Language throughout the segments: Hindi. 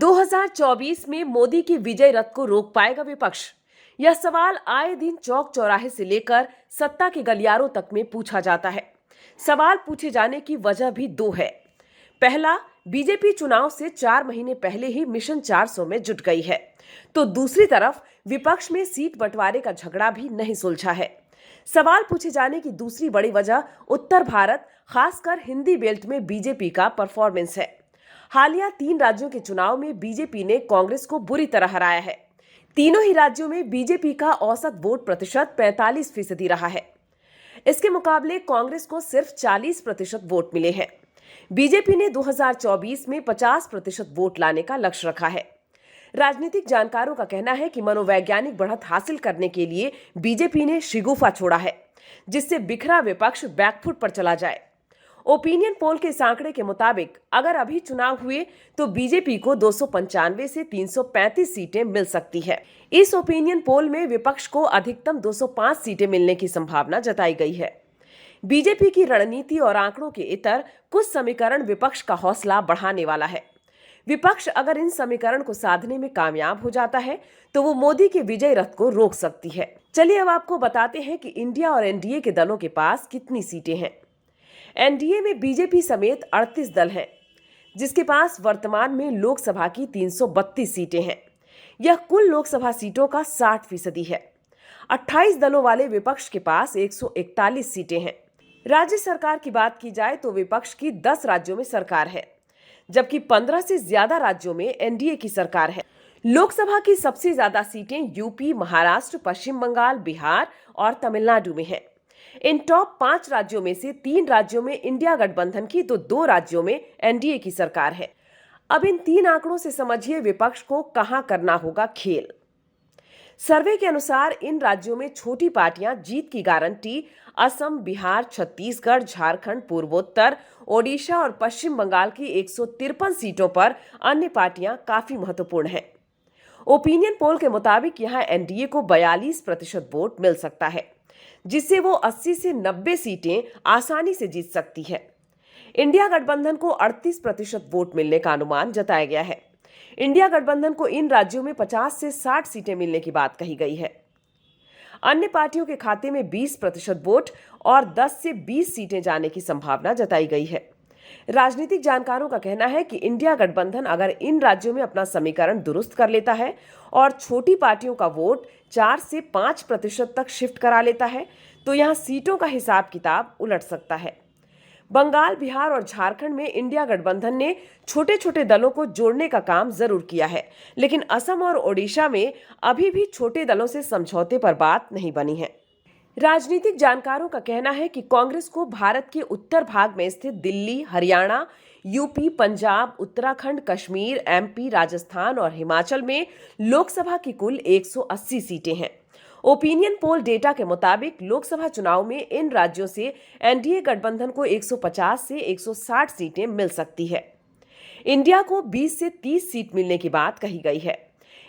2024 में मोदी की विजय रथ को रोक पाएगा विपक्ष? यह सवाल आए दिन चौक चौराहे से लेकर सत्ता के गलियारों तक में पूछा जाता है। सवाल पूछे जाने की वजह भी दो है। पहला, बीजेपी चुनाव से 4 महीने पहले ही मिशन 400 में जुट गई है, तो दूसरी तरफ विपक्ष में सीट बंटवारे का झगड़ा भी नहीं सुलझा है। सवाल पूछे जाने की दूसरी बड़ी वजह उत्तर भारत, खासकर हिंदी बेल्ट में बीजेपी का परफॉर्मेंस है। हालिया 3 राज्यों के चुनाव में बीजेपी ने कांग्रेस को बुरी तरह हराया है। तीनों ही राज्यों में बीजेपी का औसत वोट प्रतिशत 45% रहा है। इसके मुकाबले कांग्रेस को सिर्फ 40% वोट मिले हैं। बीजेपी ने 2024 में 50% वोट लाने का लक्ष्य रखा है। राजनीतिक जानकारों का कहना है कि मनोवैज्ञानिक बढ़त हासिल करने के लिए बीजेपी ने शिगुफा छोड़ा है, जिससे बिखरा विपक्ष बैकफुट पर चला जाए। ओपिनियन पोल के इस आंकड़े के मुताबिक अगर अभी चुनाव हुए तो बीजेपी को 295 से 335 सीटें मिल सकती है। इस ओपिनियन पोल में विपक्ष को अधिकतम 205 सीटें मिलने की संभावना जताई गई है। बीजेपी की रणनीति और आंकड़ों के इतर कुछ समीकरण विपक्ष का हौसला बढ़ाने वाला है। विपक्ष अगर इन समीकरण को साधने में कामयाब हो जाता है तो वो मोदी के विजय रथ को रोक सकती है। चलिए अब आपको बताते हैं कि इंडिया और एनडीए के दलों के पास कितनी सीटें हैं। एनडीए में बीजेपी समेत 38 दल हैं, जिसके पास वर्तमान में लोकसभा की 332 सीटें हैं। यह कुल लोकसभा सीटों का 60% है। 28 दलों वाले विपक्ष के पास 141 सीटें हैं। राज्य सरकार की बात की जाए तो विपक्ष की 10 राज्यों में सरकार है, जबकि 15 से ज्यादा राज्यों में एनडीए की सरकार है। लोकसभा की सबसे ज्यादा सीटें यूपी, महाराष्ट्र, पश्चिम बंगाल, बिहार और तमिलनाडु में हैं। इन टॉप 5 राज्यों में से 3 राज्यों में इंडिया गठबंधन की तो 2 राज्यों में एनडीए की सरकार है। अब इन 3 आंकड़ों से समझिए विपक्ष को कहां करना होगा खेल। सर्वे के अनुसार इन राज्यों में छोटी पार्टियां जीत की गारंटी असम, बिहार, छत्तीसगढ़, झारखंड, पूर्वोत्तर, ओडिशा और पश्चिम बंगाल की 153 सीटों पर अन्य पार्टियां काफी महत्वपूर्ण हैं। ओपिनियन पोल के मुताबिक यहां एनडीए को 42% वोट मिल सकता है, जिससे वो 80 से 90 सीटें आसानी से जीत सकती है। इंडिया गठबंधन को 38% वोट मिलने का अनुमान जताया गया है। इंडिया गठबंधन को इन राज्यों में 50 से 60 सीटें मिलने की बात कही गई है। अन्य पार्टियों के खाते में 20% वोट और 10 से 20 सीटें जाने की संभावना जताई गई है। राजनीतिक जानकारों का कहना है कि इंडिया गठबंधन अगर इन राज्यों में अपना समीकरण दुरुस्त कर लेता है और छोटी पार्टियों का वोट 4 से 5% तक शिफ्ट करा लेता है तो यहां सीटों का हिसाब किताब उलट सकता है। बंगाल, बिहार और झारखंड में इंडिया गठबंधन ने छोटे छोटे दलों को जोड़ने का काम जरूर किया है, लेकिन असम और ओडिशा में अभी भी छोटे दलों से समझौते पर बात नहीं बनी है। राजनीतिक जानकारों का कहना है कि कांग्रेस को भारत के उत्तर भाग में स्थित दिल्ली, हरियाणा, यूपी, पंजाब, उत्तराखंड, कश्मीर, एमपी, राजस्थान और हिमाचल में लोकसभा की कुल 180 सीटें हैं। ओपिनियन पोल डेटा के मुताबिक लोकसभा चुनाव में इन राज्यों से एनडीए गठबंधन को 150 से 160 सीटें मिल सकती है। इंडिया को 20 से 30 सीट मिलने की बात कही गई है।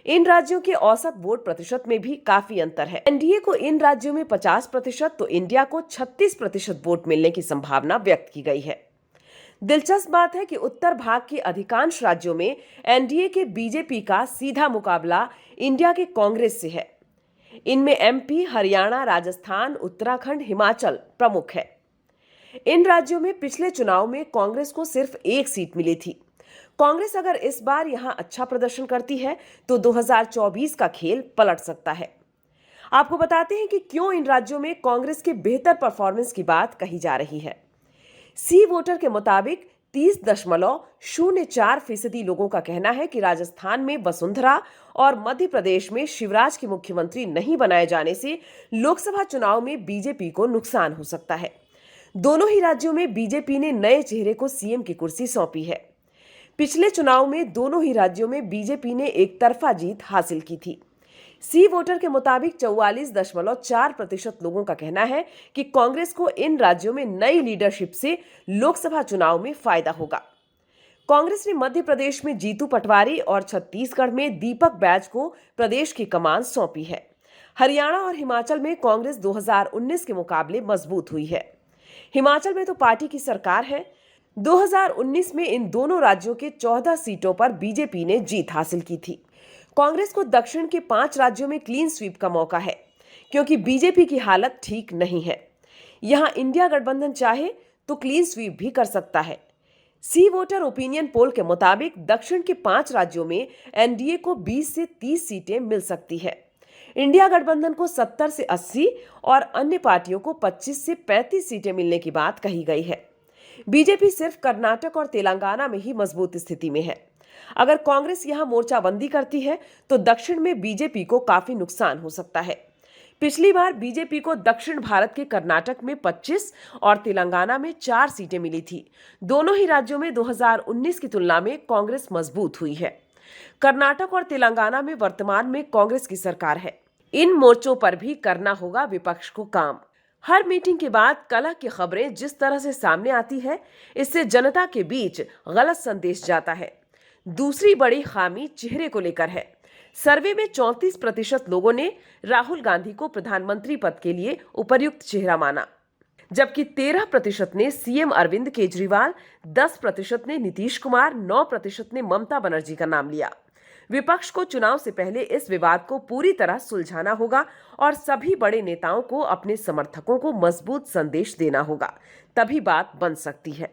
इन राज्यों के औसत वोट प्रतिशत में भी काफी अंतर है। एनडीए को इन राज्यों में 50% तो इंडिया को 36% वोट मिलने की संभावना व्यक्त की गई है। दिलचस्प बात है कि उत्तर भाग के अधिकांश राज्यों में एनडीए के बीजेपी का सीधा मुकाबला इंडिया के कांग्रेस से है। इनमें एमपी, हरियाणा, राजस्थान, उत्तराखंड, हिमाचल प्रमुख है। इन राज्यों में पिछले चुनाव में कांग्रेस को सिर्फ 1 सीट मिली थी। कांग्रेस अगर इस बार यहां अच्छा प्रदर्शन करती है तो 2024 का खेल पलट सकता है। आपको बताते हैं कि क्यों इन राज्यों में कांग्रेस के बेहतर परफॉर्मेंस की बात कही जा रही है। सी वोटर के मुताबिक 30.04% लोगों का कहना है कि राजस्थान में वसुंधरा और मध्य प्रदेश में शिवराज के मुख्यमंत्री नहीं बनाए जाने से लोकसभा चुनाव में बीजेपी को नुकसान हो सकता है। दोनों ही राज्यों में बीजेपी ने नए चेहरे को सीएम की कुर्सी सौंपी है। पिछले चुनाव में दोनों ही राज्यों में बीजेपी ने एक तरफा जीत हासिल की थी। सी वोटर के मुताबिक 44.4% लोगों का कहना है कि कांग्रेस को इन राज्यों में नई लीडरशिप से लोकसभा चुनाव में फायदा होगा। कांग्रेस ने मध्य प्रदेश में जीतू पटवारी और छत्तीसगढ़ में दीपक बैज को प्रदेश की कमान सौंपी है। हरियाणा और हिमाचल में कांग्रेस 2019 के मुकाबले मजबूत हुई है। हिमाचल में तो पार्टी की सरकार है। 2019 में इन दोनों राज्यों के 14 सीटों पर बीजेपी ने जीत हासिल की थी। कांग्रेस को दक्षिण के 5 राज्यों में क्लीन स्वीप का मौका है, क्योंकि बीजेपी की हालत ठीक नहीं है। यहां इंडिया गठबंधन चाहे तो क्लीन स्वीप भी कर सकता है। सी वोटर ओपिनियन पोल के मुताबिक दक्षिण के 5 राज्यों में एनडीए को 20 से 30 सीटें मिल सकती है। इंडिया गठबंधन को 70 से 80 और अन्य पार्टियों को 25 से 35 सीटें मिलने की बात कही गई है। बीजेपी सिर्फ कर्नाटक और तेलंगाना में ही मजबूत स्थिति में है। अगर कांग्रेस यहां मोर्चाबंदी करती है तो दक्षिण में बीजेपी को काफी नुकसान हो सकता है। पिछली बार बीजेपी को दक्षिण भारत के कर्नाटक में 25 और तेलंगाना में 4 सीटें मिली थी। दोनों ही राज्यों में 2019 की तुलना में कांग्रेस मजबूत हुई है। कर्नाटक और तेलंगाना में वर्तमान में कांग्रेस की सरकार है। इन मोर्चों पर भी करना होगा विपक्ष को काम। हर मीटिंग के बाद कलह की खबरें जिस तरह से सामने आती है, इससे जनता के बीच गलत संदेश जाता है। दूसरी बड़ी खामी चेहरे को लेकर है। सर्वे में 34% लोगों ने राहुल गांधी को प्रधानमंत्री पद के लिए उपयुक्त चेहरा माना, जबकि 13% ने सीएम अरविंद केजरीवाल, 10% ने नीतीश कुमार, 9% ने ममता बनर्जी का नाम लिया। विपक्ष को चुनाव से पहले इस विवाद को पूरी तरह सुलझाना होगा और सभी बड़े नेताओं को अपने समर्थकों को मजबूत संदेश देना होगा, तभी बात बन सकती है।